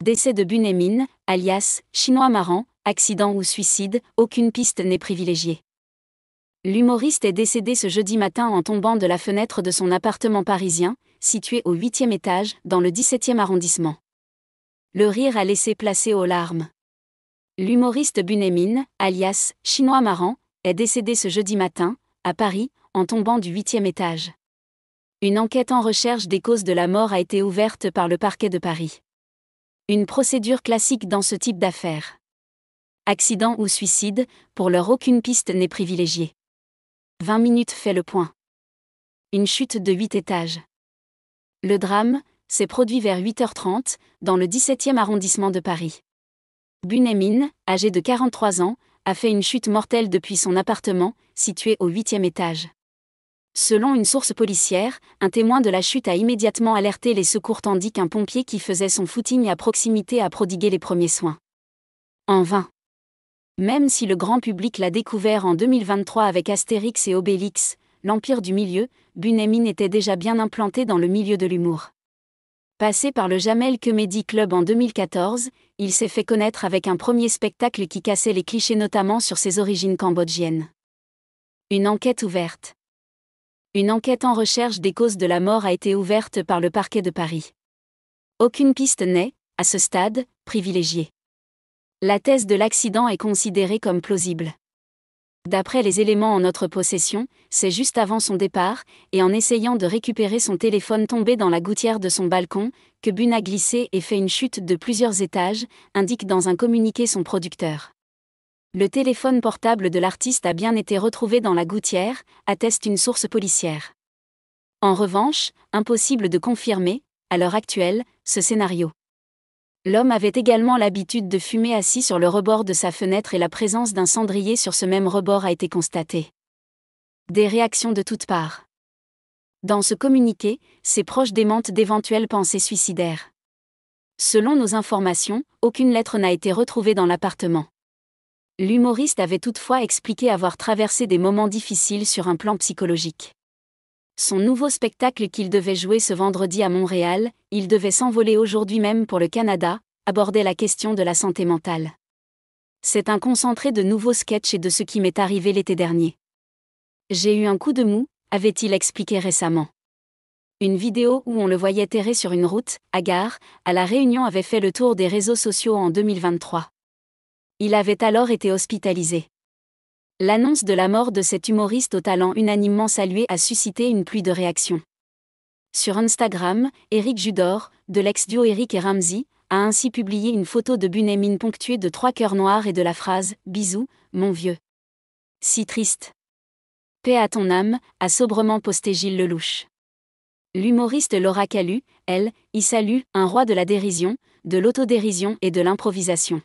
Décès de Bunyamin, alias Chinois marrant, accident ou suicide, aucune piste n'est privilégiée. L'humoriste est décédé ce jeudi matin en tombant de la fenêtre de son appartement parisien, situé au 8e étage, dans le 17e arrondissement. Le rire a laissé place aux larmes. L'humoriste Bunyamin, alias Chinois marrant, est décédé ce jeudi matin, à Paris, en tombant du 8e étage. Une enquête en recherche des causes de la mort a été ouverte par le parquet de Paris. Une procédure classique dans ce type d'affaires. Accident ou suicide, pour l'heure aucune piste n'est privilégiée. 20 minutes fait le point. Une chute de 8 étages. Le drame s'est produit vers 8h30, dans le 17e arrondissement de Paris. Bunyamin, âgé de 43 ans, a fait une chute mortelle depuis son appartement, situé au 8e étage. Selon une source policière, un témoin de la chute a immédiatement alerté les secours tandis qu'un pompier qui faisait son footing à proximité a prodigué les premiers soins. En vain. Même si le grand public l'a découvert en 2023 avec Astérix et Obélix, l'Empire du Milieu, Bunyamin était déjà bien implanté dans le milieu de l'humour. Passé par le Jamel Comedy Club en 2014, il s'est fait connaître avec un premier spectacle qui cassait les clichés notamment sur ses origines cambodgiennes. Une enquête ouverte. Une enquête en recherche des causes de la mort a été ouverte par le parquet de Paris. Aucune piste n'est, à ce stade, privilégiée. La thèse de l'accident est considérée comme plausible. D'après les éléments en notre possession, c'est juste avant son départ, et en essayant de récupérer son téléphone tombé dans la gouttière de son balcon, que Bun a glissé et fait une chute de plusieurs étages, indique dans un communiqué son producteur. Le téléphone portable de l'artiste a bien été retrouvé dans la gouttière, atteste une source policière. En revanche, impossible de confirmer, à l'heure actuelle, ce scénario. L'homme avait également l'habitude de fumer assis sur le rebord de sa fenêtre et la présence d'un cendrier sur ce même rebord a été constatée. Des réactions de toutes parts. Dans ce communiqué, ses proches démentent d'éventuelles pensées suicidaires. Selon nos informations, aucune lettre n'a été retrouvée dans l'appartement. L'humoriste avait toutefois expliqué avoir traversé des moments difficiles sur un plan psychologique. Son nouveau spectacle qu'il devait jouer ce vendredi à Montréal, il devait s'envoler aujourd'hui même pour le Canada, abordait la question de la santé mentale. C'est un concentré de nouveaux sketchs et de ce qui m'est arrivé l'été dernier. J'ai eu un coup de mou, avait-il expliqué récemment. Une vidéo où on le voyait errer sur une route, à Gare, à La Réunion avait fait le tour des réseaux sociaux en 2023. Il avait alors été hospitalisé. L'annonce de la mort de cet humoriste au talent unanimement salué a suscité une pluie de réactions. Sur Instagram, Éric Judor, de l'ex-duo Éric et Ramzy, a ainsi publié une photo de Bunyamin ponctuée de 3 cœurs noirs et de la phrase « Bisous, mon vieux ». Si triste. Paix à ton âme, a sobrement posté Gilles Lelouch. L'humoriste Laura Calu, elle, y salue un roi de la dérision, de l'autodérision et de l'improvisation.